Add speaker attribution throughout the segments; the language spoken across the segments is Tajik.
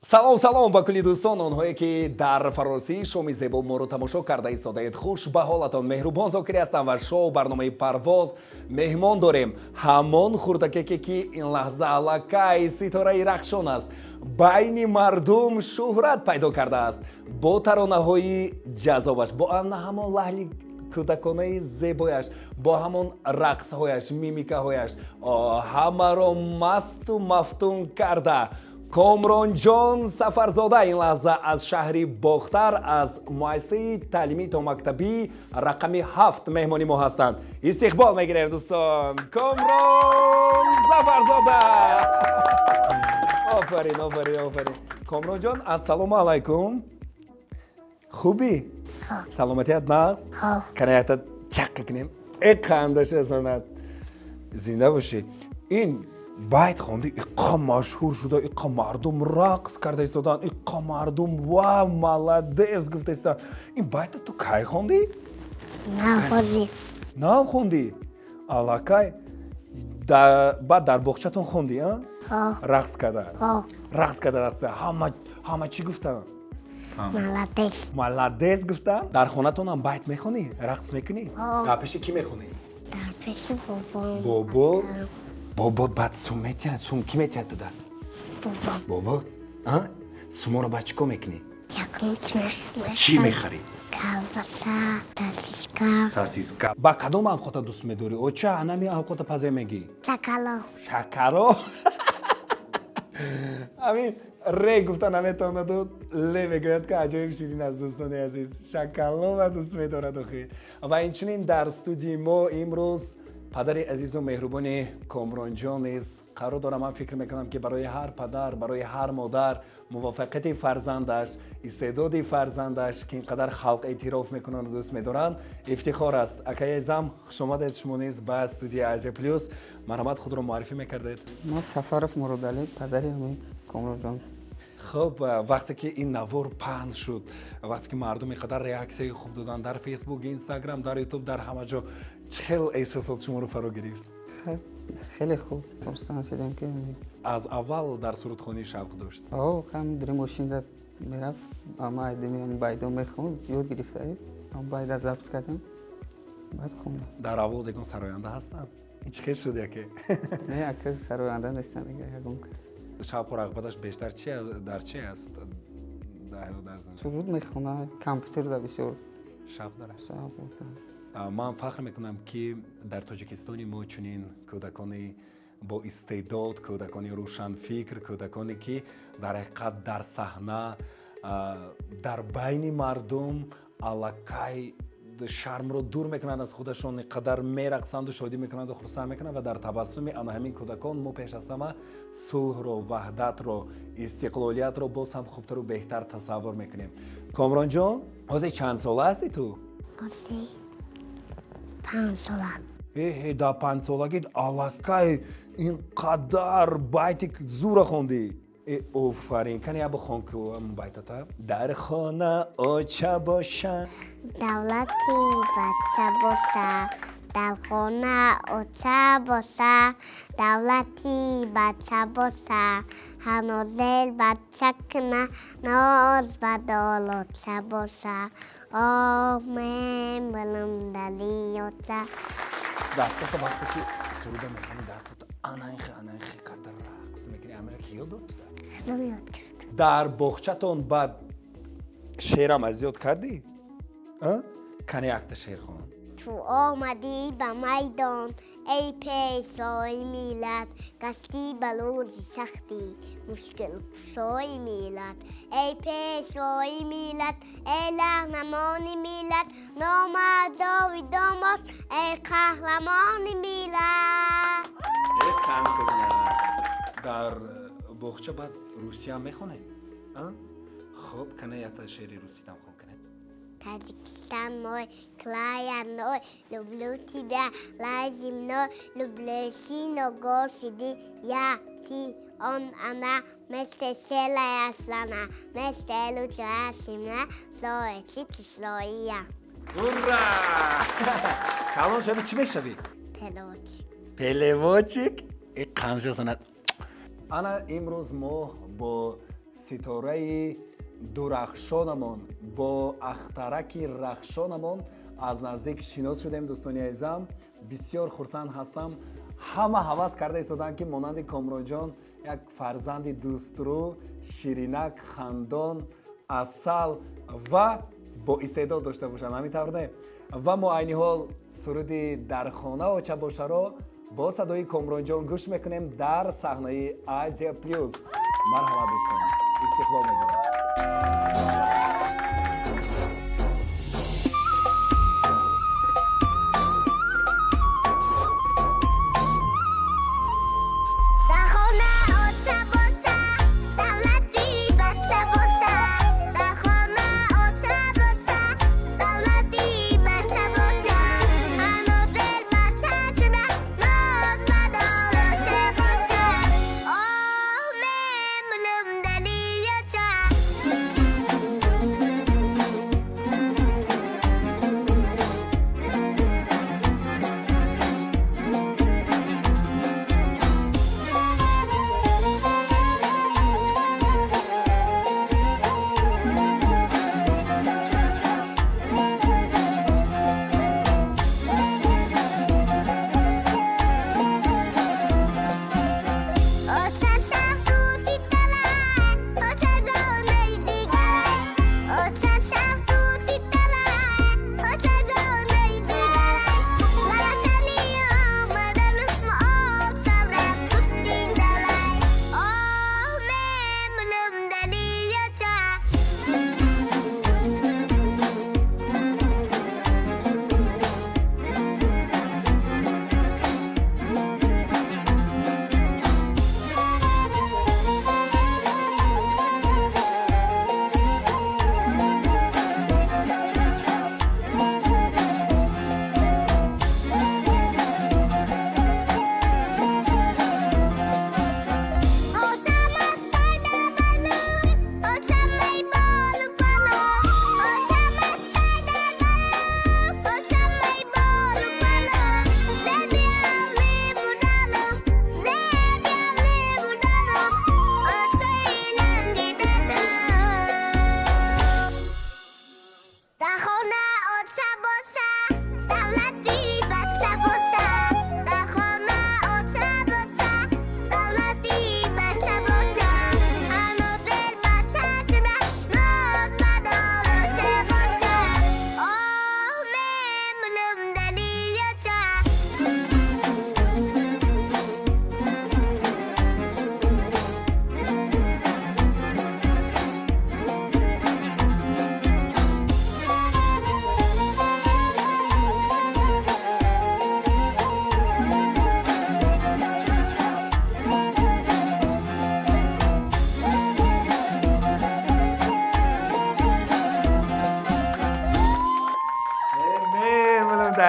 Speaker 1: салом ба кулли дӯстон, онҳое ки дар фаронсии шоми зебо моро тамошо карда истодаед. Хуш ба ҳолатон. Меҳрубон Зокирӣ ҳастам ва шоу барномаи Парвоз меҳмон дорем. Ҳамон хурдакеке ки ин лаҳза аллакай ситораи рахшон аст, байни мардум шӯҳрат пайдо кардааст. Бо таронаҳои ҷаззобаш, бо ҳамон лаҳни кӯдаконаи зебояш, бо ҳамон рақсҳояш, мимикаҳояш ҳамаро масту мафтун карда Комронҷон Сафарзода ин лаҳза аз шаҳри Бохтар аз муассисаи таълимии томактабӣ рақами 7 меҳмони мо ҳастанд. Истиқбол мегирем дӯстон. Комрон Сафарзода. Офарин, офарин, офарин. Комронҷон, ассалому алайкум. Хубӣ? Саломатият нағз? Канаята чақ кунем. Қандаш санад. Зинда бошӣ. Ин байт хонди, иққа машҳур шуда, иққа мардум рақс карда истодан, иққа мардум ва маладес гуфта истоданд. Ин байта ту кай хонди? Нав хонди? Аллакай. Баъд дар боғчатон хонди, а? Рақс карда. Рақс карда, рақс карда. Ҳама чӣ гуфтанд?
Speaker 2: Маладес.
Speaker 1: Маладес гуфта? Дар хонатон ҳам байт мехонӣ? Рақс мекунӣ? Дар пеши кӣ мехонӣ?
Speaker 2: Дар пеши бобом.
Speaker 1: Бобо? Бобо баъд сум метиҳад? Сум кӣ метиҳад туда? Бобо? Суморо баъд чӣ кор мекунӣ? Чӣ мехарӣ?
Speaker 2: Калбаса, сосиска.
Speaker 1: Сосиска. Ба кадом авқота дӯст медорӣ? Оча ҳанами авқота паза мегӣ?
Speaker 2: Шакало.
Speaker 1: Шакаро? ҳамин ре гуфта наметавонаду ле мегӯяд ки аҷоиб ширин аст дӯстони азиз. Шакалова дӯст медорад охир. Ва инчунин дар студияи мо имрӯз падари азизу меҳрубони Комронҷон низ қарор дорам. Ман фикр мекунам ки барои ҳар падар, барои ҳар модар муваффақияти фарзандаш, истеъдоди фарзандаш ки ин қадар халқ эътироф мекунанд дӯст медоранд, ифтихор аст. Акаи азам, хушомадед шумо низ ба студияи Азия Плюс. Марҳамат, худро муаррифӣ мекардед?
Speaker 3: Ман Сафаров Муродалӣ, падари ҳамин Комронҷон.
Speaker 1: хуб, вақте ки ин навор паҳн шуд, вақте ки мардум ин қадар реаксияи хуб доданд дар фейсбук, инстаграм, дар ютуб, дар ҳама ҷо, чӣ хел эҳсосот шуморо фаро гирифт?
Speaker 3: хеле хуб хурсанд шудем ки
Speaker 1: аз аввал дар сурудхонӣ шавқ дошт?
Speaker 3: ҳам дри мошинда мерафт, ама айдами байдо мехонд, ёд гирифтаи байда забз кардам, баъд хондам.
Speaker 1: Дар аввал дегон сароянда ҳастанд? Ин чӣ хел шуд яке?
Speaker 3: Не, яка сароянда нестам, ягон кас.
Speaker 1: шавқу рағбаташ бештар дар чӣ аст?
Speaker 3: суруд мехонам, компютерда бисёр
Speaker 1: шавқ дорад.
Speaker 3: шавқ дорам.
Speaker 1: ман фахр мекунам ки дар тоҷикистони мо чунин кӯдакони бо истеъдод, кӯдакони рӯшанфикр, кӯдаконе ки дар ҳақиқат дар саҳна, дар байни мардум аллакай шармро дур мекунанд аз худашон, ин қадар мерақсанду шодӣ мекунанду хурсанд мекунанд ва дар табассуми ана ҳамин кӯдакон мо пеш аз ҳама сулҳро, ваҳдатро, истиқлолиятро боз ҳам хубтару беҳтар тасаввур мекунем. Комронҷон, ҳозир чанд сола ҳастӣ ту?
Speaker 2: Ҳозир 5 сола.
Speaker 1: Дар 5 солагит аллакай ин қадар байти зура хондӣ. офарин, кани я бихон ку байтата. Дар хона оча боша,
Speaker 2: давлати бача боша. Дар хона оча боша, давлати бача боша. ҳанозел бача кна, ноз ба долоча боша. мен билимдали ёча.
Speaker 1: дастата вақте ки суруда мехони дастата анахи қадар рақс мекунӣ, амира ки ёд дод? дар боғчатон баъд шеърам аз ёд кардӣ? кани якта шеър хон.
Speaker 2: чу омадӣ ба майдон, эй пешвои миллат, гашти балӯзи сахтӣ, мушкилкушои миллат. эй пешвои миллат, эй раҳнамони миллат, номад ҷовидон бош, эй қаҳрамони миллат.
Speaker 1: дар боғча баъд русиям мехонед? хуб, кана якта шеъри руситам хон канед.
Speaker 2: Таҷикистан мой, края ной, люблю тебя, лазимной, люблю сино горсиди, я, ты, он, она, вместе целая страна, вместе лучшая семья, слои, чики, слои я.
Speaker 1: ура! калон шави чӣ мешавӣ?
Speaker 2: Пелеводчик.
Speaker 1: пелеводчик? қанша санад. ана имрӯз мо бо ситораи дурахшонамон бо ахтараки рахшонамон аз наздик шинос шудем. Дӯстони азизам, бисёр хурсанд ҳастам. ҳама ҳавас карда истоданд ки монанди Комронҷон як фарзанди дӯстрӯ, ширинак, хандон, асал ва боистеъдод дошта бошанд. Ҳамин тавр не? ва мо айни ҳол суруди дар хона оча бошаро бо садои Комронҷон гӯш мекунем дар саҳнаи Азия Плюс. марҳамат дӯстон, истиқбол мегирем.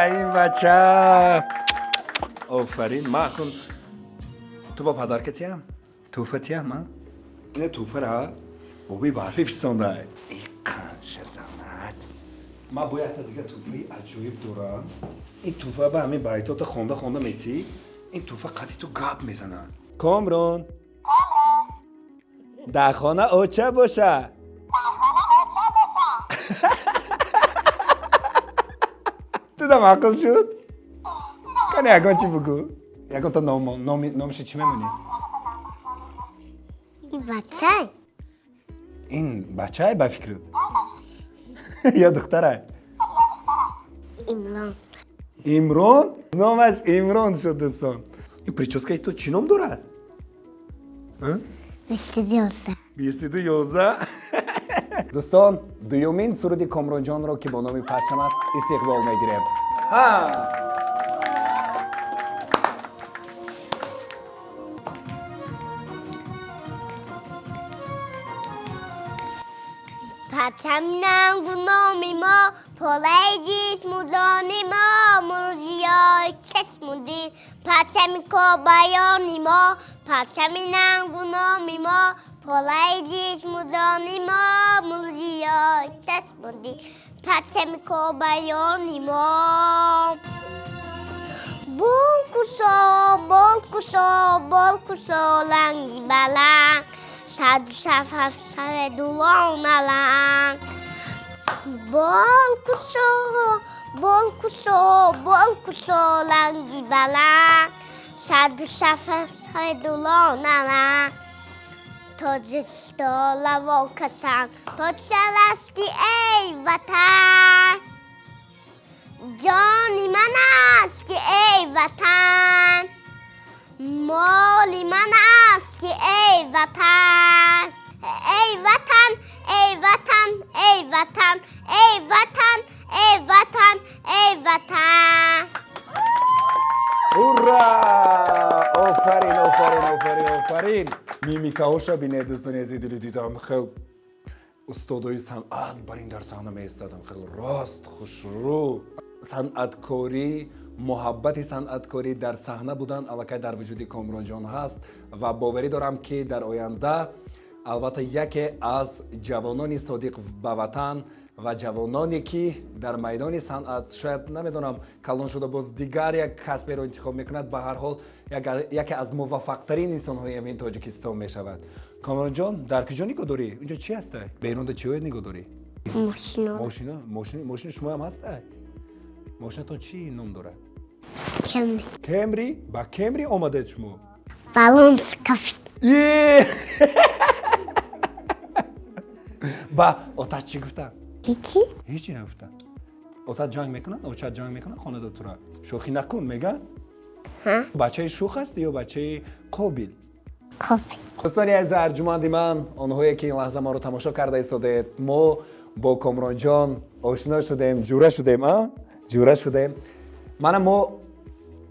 Speaker 1: این بچه آفرین محکن تو با پدرکتی هم؟ توفتی هم من؟ اینه توفه را بابی برفی فستانده ای قنش زمت ما باید دیگه توفه عجویب دورم این توفه به همین بایتات خونده میتی این توفه قدی تو گاب میزنن کامرون در خانه آچه باشه تو دم عقل شد؟ کنی یکان چی بگو؟ یکان تا نامش چی میمونی؟
Speaker 2: این بچه
Speaker 1: این بچه های با فکرت؟ یا دختره؟
Speaker 2: امران
Speaker 1: امران؟ نامش امران شد دوستان این پریچوسکای تو چی نام دارد؟ 22 دوستان دویومین سرودی کامرونجان رو که با نام پرچم است استقبال میگیریم
Speaker 2: پرچم ننگو نامی ما پالای جسم و جانی ما مرزیای چشم و دید پرچم کابایانی ما پرچم ننگو نامی ما پالای جسم و جانی ما مرزیای چشم و دید پرچم کابایانی ما بال کشا لنگی بلند صد سفر دلان الان بال کوسو لنگی بلند صد سفر دلان الان تاج ستاله و کسان تو چلستی ای وطن جانی من استی ای وطن مالی من استی ای وطن ای وطن ای وطن ای وطن ای وطن ای وطن ای وطن
Speaker 1: هورا! آفرین میمیکاهاشو بینه دوستان عزیزی دیدم خیلی استادای صنعت بر این در صحنه میایستادن خیلی راست خوشرو صنعتکاری محبت صنعتکاری در صحنه بودن البته در وجود کامران جان هست و باوری دارم که در آینده البته یکی از جوانان صادق به وطن و جوانانی که در میدان صنعت شاید نمیدونم کلان شده باز دیگر یک کسبی رو انتخاب میکند به هر حال یکی از موفق ترین انسان های این تاجیکستان میشود. کامران جان در کجا نگاه داری؟ اینجا چی هسته؟ بیرون چی نگاه داری؟ ماشین شما هم هسته؟ ماشینتون چی نام داره؟ کمری؟ با کمری آمده شما؟
Speaker 2: بالانس کافی
Speaker 1: با آتش چی گفته؟
Speaker 2: هیچی
Speaker 1: نگفته. آتش جنگ میکنن؟ آتش جنگ میکنن خانه دو را شوخی نکن میگن؟ بچه شوخ هستی یا بچه قابل؟ دوستانی از ارجمند من آنهایی که این لحظه ما رو تماشا کرده ایستادید ما با کامران جان آشنا شدیم جوره شدیم ما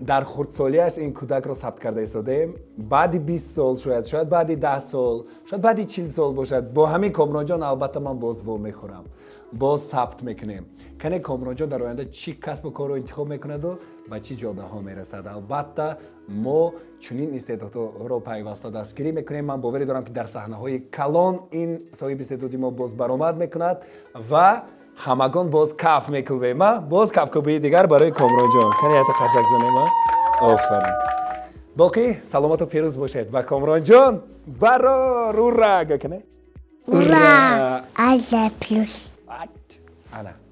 Speaker 1: در خردسالیش این کودک رو ثبت کرده ایستادیم بعد 20 سال شاید بعد 10 سال شاید بعد 40 سال باشد با همین کامران جان البته من باز میخورم باز ثبت میکنیم کنه کامران جان در آینده چی کسب و کار رو انتخاب میکند و به چی جاده ها میرسد البته ما چنین استعدادها رو پیوسته دستگیری میکنیم من باوری دارم که در صحنه های کلان این صاحب استعدادی ما باز برآمد میکند و همگان باز کف میکوبیم باز کف کوبی دیگر برای کامران جان کنه حتی قشنگ زنیم آفرین باقی سلامت و پیروز باشید و کامران جان برا رو رگ کنه
Speaker 2: اورا از پلوس
Speaker 1: انا